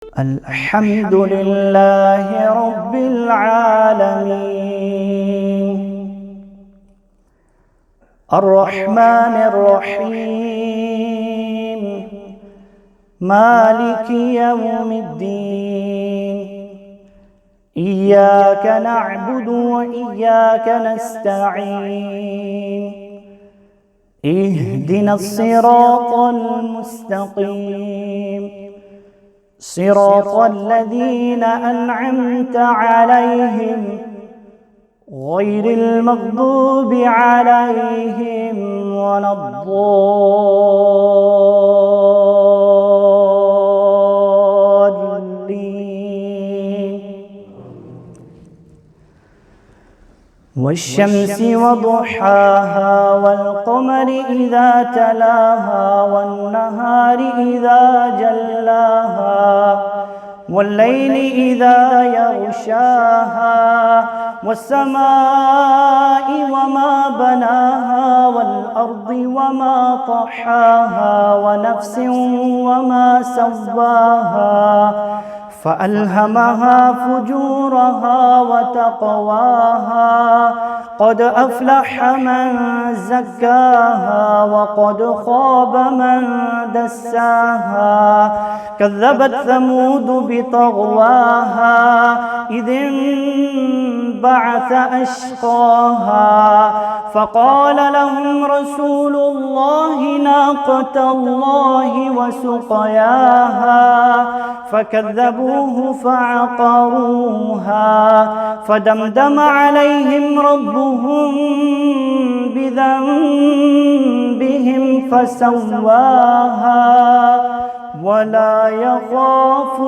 الحمد لله رب العالمين الرحمن الرحيم مالك يوم الدين إياك نعبد وإياك نستعين اهدنا الصراط المستقيم صراط الذين أنعمت عليهم غير المغضوب عليهم ولا الضالين والشمس وضحاها والقمر إذا تلاها والنهار إذا جلاها والليل إذا يغشاها والسماء وما بناها والأرض وما طحاها ونفس وما سواها فألهمها فجورها وتقواها قد أفلح من زكاها وقد خاب من دساها كذبت ثمود بطغواها إذ انبعث أشقاها فقال لهم رسول الله ناقة الله وسقياها فكذبوه فعقروها فدمدم عليهم ربهم بذنبهم فسواها ولا يخاف